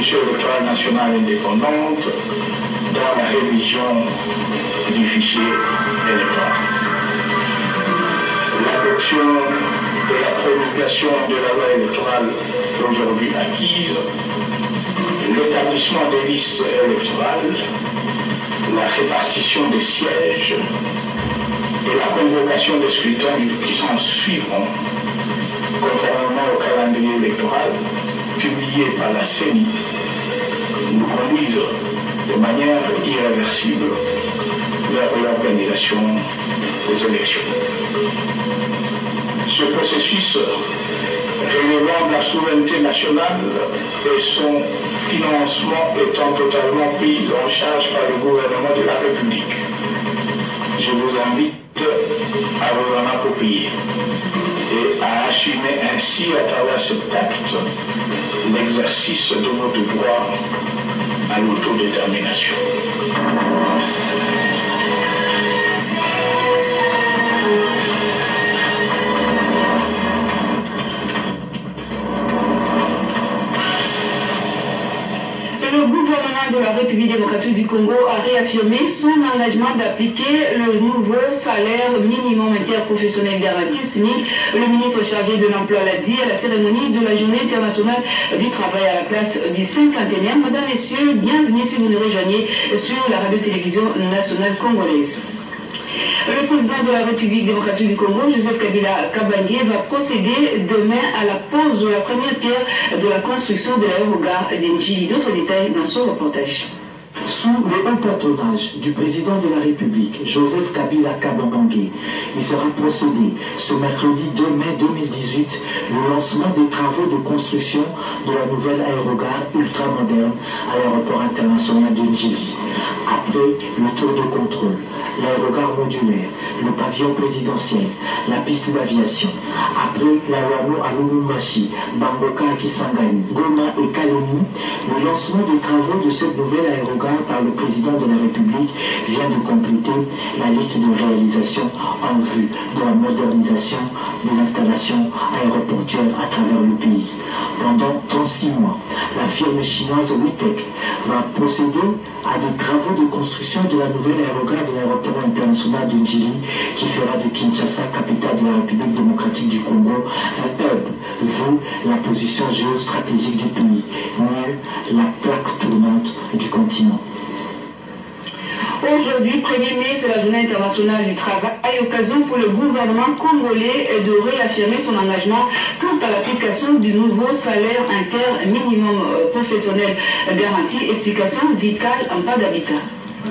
Commission électorale nationale indépendante dans la révision du fichier électoral. L'adoption et la promulgation de la loi électorale aujourd'hui acquise, l'établissement des listes électorales, la répartition des sièges et la convocation des scrutins qui s'en suivront, conformément au calendrier électoral publié par la CENI, nous conduisent de manière irréversible vers l'organisation des élections. Ce processus relevant de la souveraineté nationale et son financement étant totalement pris en charge par le gouvernement de la République, je vous invite à vous en approprier et à assumer ainsi à travers cet acte l'exercice de votre droit à l'autodétermination. Le gouvernement de la République démocratique du Congo a réaffirmé son engagement d'appliquer le nouveau salaire minimum interprofessionnel garanti, signé le ministre chargé de l'Emploi l'a dit à la cérémonie de la Journée internationale du travail à la place du 50e. Mesdames, Messieurs, bienvenue si vous nous rejoignez sur la radio-télévision nationale congolaise. Le président de la République démocratique du Congo, Joseph Kabila Kabange, va procéder demain à la pose de la première pierre de la construction de l'aérogare d'Ndjili. D'autres détails dans son reportage. Sous le haut patronage du président de la République, Joseph Kabila Kabange, il sera procédé ce mercredi 2 mai 2018 le lancement des travaux de construction de la nouvelle aérogare ultramoderne à l'aéroport international de Ndjili. Après le tour de contrôle, l'aérogare modulaire, le pavillon présidentiel, la piste d'aviation. Après la Wano à Lubumbashi, Bangoka à Kisangani, Goma et Kalemi, le lancement des travaux de cette nouvelle aérogare par le président de la République vient de compléter la liste de réalisations en vue de la modernisation des installations aéroportuaires à travers le pays. Pendant 36 mois, la firme chinoise Witech va procéder à des travaux de construction de la nouvelle aérogare de l'aéroport international de Ndjili qui fera de Kinshasa, capitale de la République démocratique du Congo, un hub vu la position géostratégique du pays, mieux la plaque tournante du continent. Aujourd'hui, 1er mai, c'est la journée internationale du travail, occasion pour le gouvernement congolais de réaffirmer son engagement quant à l'application du nouveau salaire minimum professionnel garanti. Explication Vital en pas d'habitat.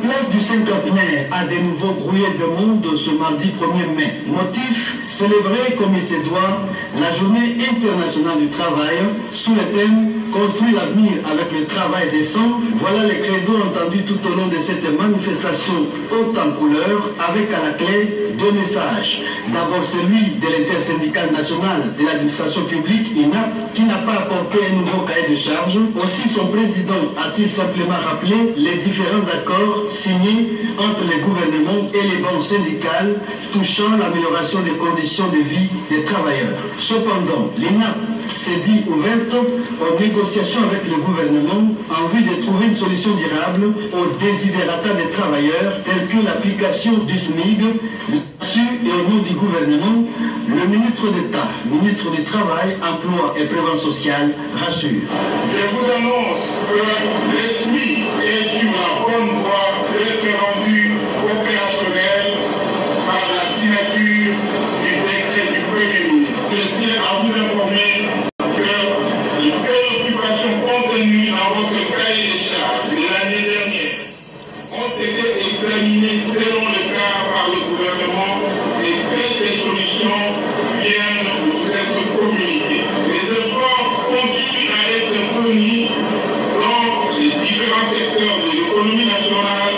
Place du cinquantenaire a de nouveau grouillé de monde ce mardi 1er mai. Motif, célébrer comme il se doit la journée internationale du travail sous le thème Construire l'avenir avec le travail décent. Voilà les credos entendus tout au long de cette manifestation haute en couleur avec à la clé deux messages. D'abord celui de l'intersyndicale nationale de l'administration publique, INAP, qui n'a pas apporté un nouveau cahier de charge. Aussi son président a-t-il simplement rappelé les différents accords signés entre les gouvernements et les banques syndicales touchant l'amélioration des conditions de vie des travailleurs. Cependant, l'INAP s'est dit ouverte aux négociations avec le gouvernement en vue de trouver une solution durable aux desiderata des travailleurs tels que l'application du SMIG. Là-dessus et au nom du gouvernement, le ministre d'État, ministre du Travail, Emploi et Prévention sociale rassure. Je vous annonce que le SMIG est sur la bonne voie d'être rendu opérationnel par la signature du décret du Premier ministre. Je tiens à vous informer que les préoccupations contenues dans votre cahier des charges de l'année dernière ont été examinées selon le cas par le gouvernement et que des solutions viennent de vous être communiquées. Les efforts continuent à être fournis dans les différents secteurs de l'économie nationale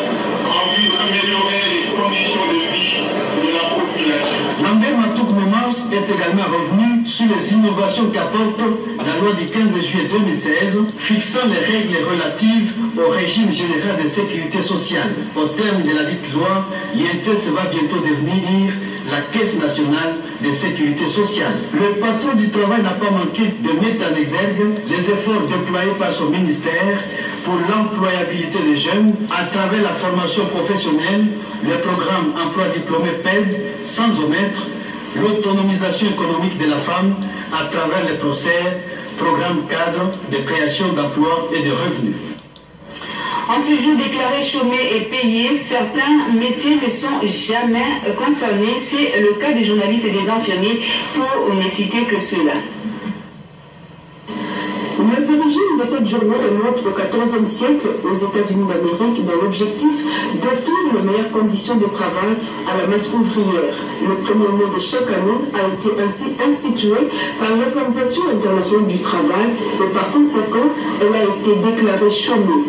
en vue d'améliorer les conditions de vie de la population. Lambert Matouk-Memans est également revenu sur les innovations qu'apporte la loi du 15 juillet 2016 fixant les règles relatives au régime général de sécurité sociale. Au terme de la dite loi, l'INSS va bientôt devenir la Caisse nationale de sécurité sociale. Le patron du travail n'a pas manqué de mettre en exergue les efforts déployés par son ministère pour l'employabilité des jeunes à travers la formation professionnelle, le programme emploi diplômé PED, sans omettre l'autonomisation économique de la femme à travers les programmes cadres de création d'emplois et de revenus. En ce jour déclaré chômé et payé, certains métiers ne sont jamais concernés. C'est le cas des journalistes et des infirmiers, pour ne citer que ceux-là. Les origines de cette journée remontent au XIVe siècle aux États-Unis d'Amérique dans l'objectif d'offrir les meilleures conditions de travail à la masse ouvrière. Le 1er mai de chaque année a été ainsi institué par l'Organisation internationale du travail et par conséquent, elle a été déclarée chômée.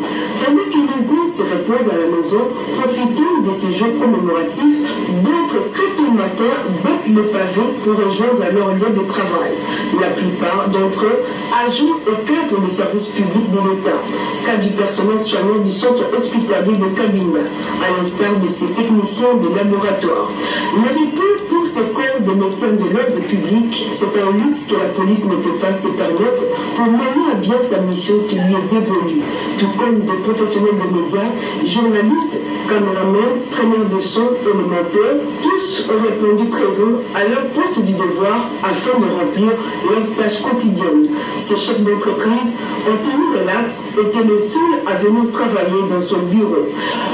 Tandis que les uns se reposent à la maison, profitant de ces jours commémoratifs, d'autres très tôt le matin battent le pavé pour rejoindre leur lieu de travail. La plupart d'entre eux ajoutent au cadre des services publics de l'État, cas du personnel soignant du centre hospitalier de Cabinda, à l'instar de ces techniciens de laboratoire. Le repos pour ces corps de médecins de l'ordre public, c'est un luxe que la police ne peut pas se permettre pour mener à bien sa mission qui lui est dévolue, tout comme des professionnels de médias, journalistes, caméramans, preneurs de son et les monteurs, tous ont répondu présents à leur poste du devoir afin de remplir leurs tâches quotidiennes. Ces chefs d'entreprise ont tenu relax, étaient les seuls à venir travailler dans son bureau.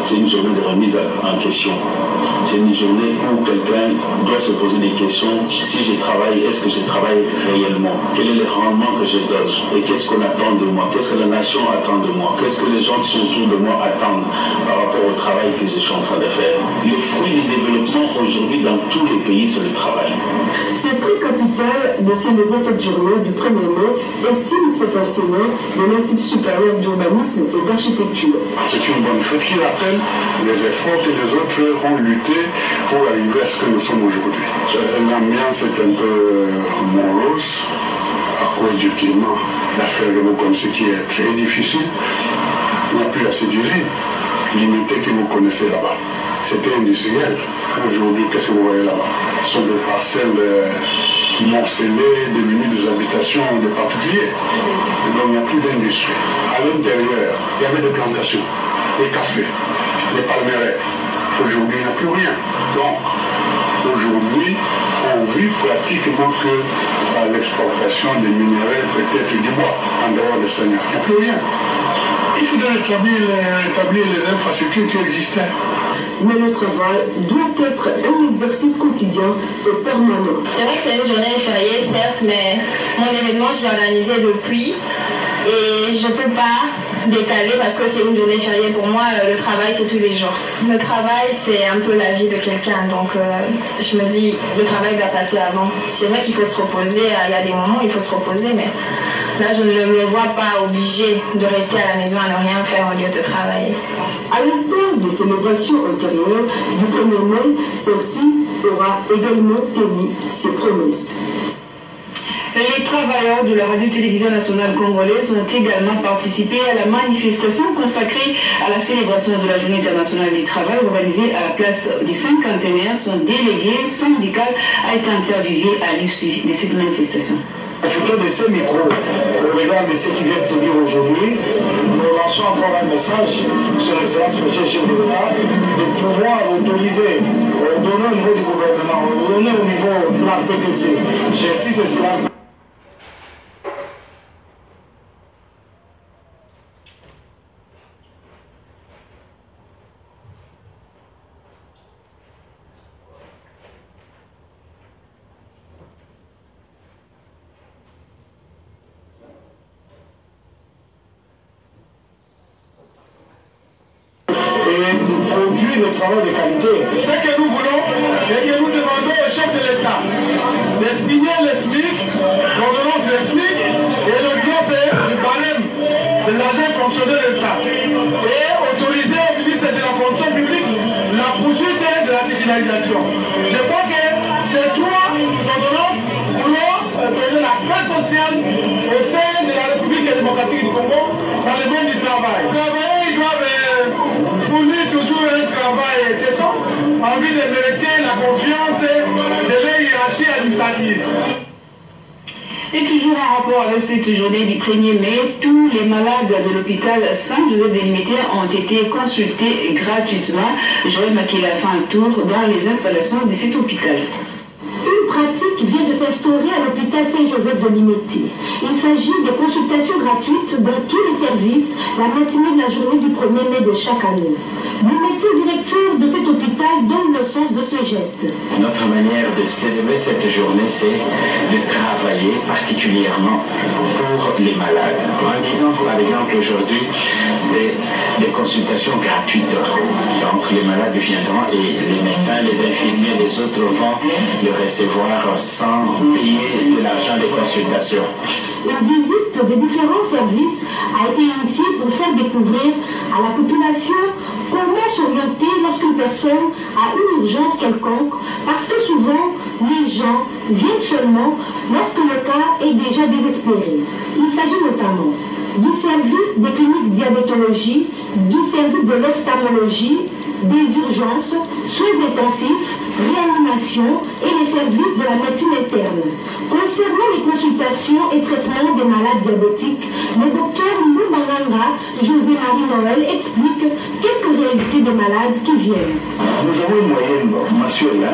C'est une journée de remise en question. C'est une journée où quelqu'un doit se poser des questions. Si je travaille, est-ce que je travaille réellement? Quel est le rendement que je donne? Et qu'est-ce qu'on attend de moi? Qu'est-ce que la nation attend de moi? Qu'est-ce que les gens qui sont autour de moi attendent par rapport au travail que je suis en train de faire? Le fruit du développement aujourd'hui dans tous les pays, c'est le travail. C'est très capital de célébrer cette journée du 1er mai, estime cet enseignant de l'Institut supérieur d'urbanisme et d'architecture. C'est une bonne fête qui rappelle les efforts que les autres ont lutté pour arriver à ce que nous sommes aujourd'hui. L'ambiance est un peu morose à cause du climat. L'affaire que vous connaissez qui est très difficile. Il n'y a plus assez d'usines limitées que vous connaissez là-bas. C'était industriel. Aujourd'hui, qu'est-ce que vous voyez là-bas? Ce sont des parcelles morcelées, devenues des habitations des particuliers. Et donc il n'y a plus d'industrie. À l'intérieur, il y avait des plantations, des cafés, des palmeraires. Aujourd'hui, il n'y a plus rien. Donc, aujourd'hui, on vit pratiquement que par l'exportation des minéraux, peut-être du bois, en dehors de Seigneur. Il n'y a plus rien. Il faudrait rétablir les infrastructures qui existaient. Mais le travail doit être un exercice quotidien et permanent. C'est vrai que c'est une journée fériée, certes, mais mon événement, je l'ai organisé depuis et je ne peux pas décaler parce que c'est une journée fériée. Pour moi, le travail, c'est tous les jours. Le travail, c'est un peu la vie de quelqu'un, donc je me dis, le travail va passer avant. C'est vrai qu'il faut se reposer, il y a des moments où il faut se reposer, mais là, je ne me vois pas obligée de rester à la maison à ne rien faire au lieu de travailler. À l'instar des célébrations antérieures du 1er mai, celle-ci aura également tenu ses promesses. Les travailleurs de la radio-télévision nationale congolaise ont également participé à la manifestation consacrée à la célébration de la Journée internationale du travail organisée à la place du cinquantenaire. Son délégué syndical a été interviewé à l'issue de cette manifestation. Plutôt de ces micros, au regard de ce qui vient de se dire aujourd'hui, nous lançons encore un message sur l'excellence M. Chef de l'État de pouvoir autoriser, ordonner au niveau du gouvernement, ordonner au niveau de la PTC. J'insiste sur cela. Produire le travail de qualité. Ce que nous voulons et que nous demandons au chef de l'État de signer le SMIC, l'ordonnance du SMIC et l'ordonnance du barème de l'agent fonctionnaire de l'État et autoriser au ministre de la fonction publique la poursuite de la titularisation. Je crois que ces trois ordonnances pourront donner la paix sociale au sein de la République démocratique du Congo dans le monde du travail. Les travailleurs, ils doivent fournir toujours un travail décent, envie de mériter la confiance Merci. Et toujours en rapport avec cette journée du 1er mai, tous les malades de l'hôpital Saint-Joseph des Limités ont été consultés gratuitement. Joël Makila a fait un tour dans les installations de cet hôpital. Une pratique vient de s'instaurer à l'hôpital Saint-Joseph de Limité. Il s'agit de consultations gratuites dans tous les services la matinée de la journée du 1er mai de chaque année. Le médecin directeur de cet hôpital donne le sens de ce geste. Notre manière de célébrer cette journée, c'est de travailler particulièrement pour les malades. En disant, par exemple, aujourd'hui, c'est des consultations gratuites. Donc les malades viendront et les médecins, les infirmiers, les autres vont le recevoir sans payer de l'argent des consultations. La visite des différents services a été initiée pour faire découvrir à la population comment s'orienter lorsqu'une personne a une urgence quelconque, parce que souvent, les gens viennent seulement lorsque le cas est déjà désespéré. Il s'agit notamment du service des cliniques diabétologie, du service de l'ophtalmologie, des urgences, soins intensifs, réanimation et les services de la médecine interne. Concernant les consultations et traitements des malades diabétiques, le docteur Moubananga José-Marie Noël explique quelques réalités des malades qui viennent. Nous avons une moyenne mensuelle.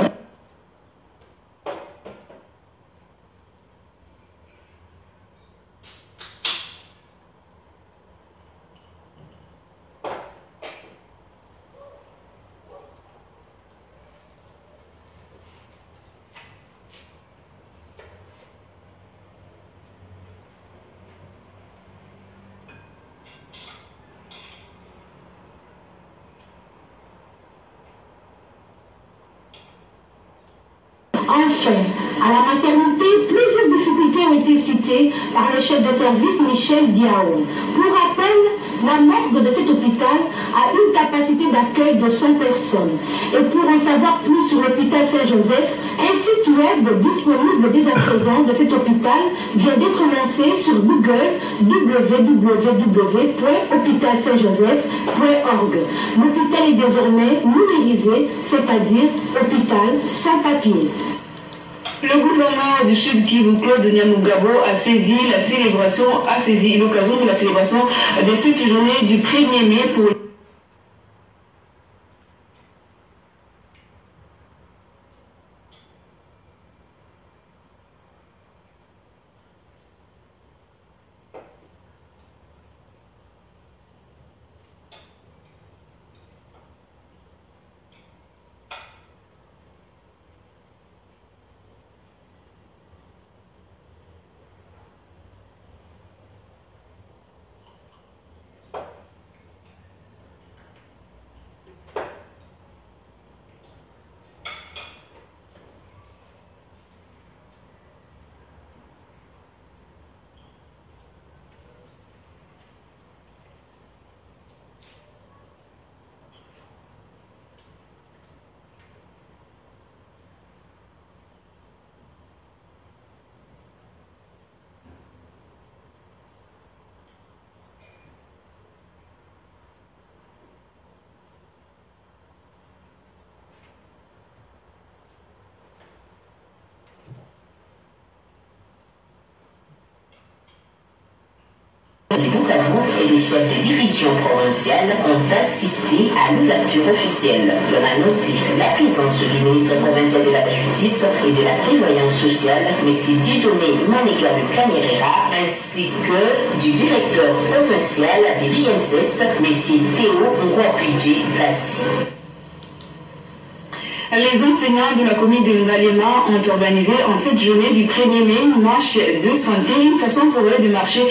Enfin, à la maternité, plusieurs difficultés ont été citées par le chef de service Michel Diao. Pour rappel, la morgue de cet hôpital a une capacité d'accueil de 100 personnes. Et pour en savoir plus sur l'hôpital Saint-Joseph, un site web disponible dès à présent de cet hôpital vient d'être lancé sur Google www.hôpitalsaintjoseph.org. L'hôpital est désormais numérisé, c'est-à-dire hôpital sans papier. Le gouverneur du Sud Kivu, Claude Nyamugabo, a saisi l'occasion de la célébration de cette journée du 1er mai pour du Bukavu et les chefs de division provinciale ont assisté à l'ouverture officielle. On a noté la présence du ministre provincial de la Justice et de la Prévoyance sociale, M. Dieudonné Manega de Kanyerera, ainsi que du directeur provincial de l'INSS, M. Théo Ngwapidji Kassi. Les enseignants de la commune de Ngalema ont organisé en cette journée du 1er mai une marche de santé, une façon pour eux de marquer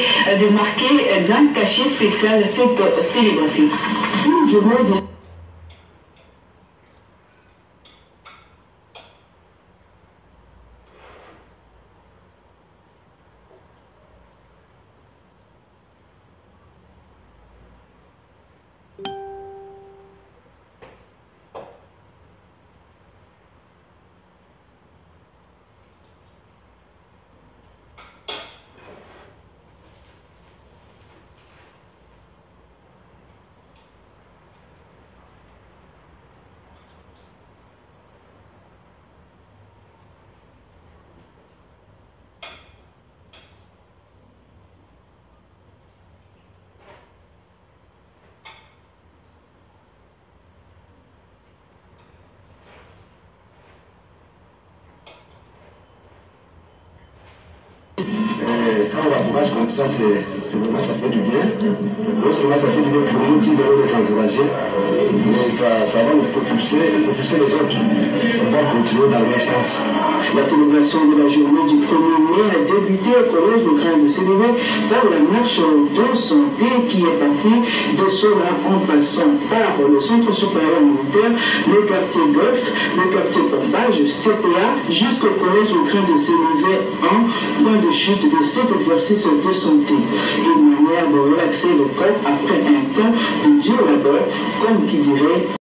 d'un cachet spécial cette célébration. Une journée de Quand on encourage comme ça, c'est vraiment, ça fait du bien. Non seulement ça fait du bien pour nous qui devons être encouragés, mais ça va nous propulser les autres. On va continuer dans le même sens. La célébration de la journée du 1er mai a débuté au collège de Grain de Sénévé par la marche de santé qui est partie de Sola en passant par le centre supérieur militaire, le quartier Golf, le quartier Portage, CTA, jusqu'au collège de Grain de Sénévé en point de chute de cet exercice de santé. Une manière de relaxer le corps après un temps de dur labeur, comme qui dirait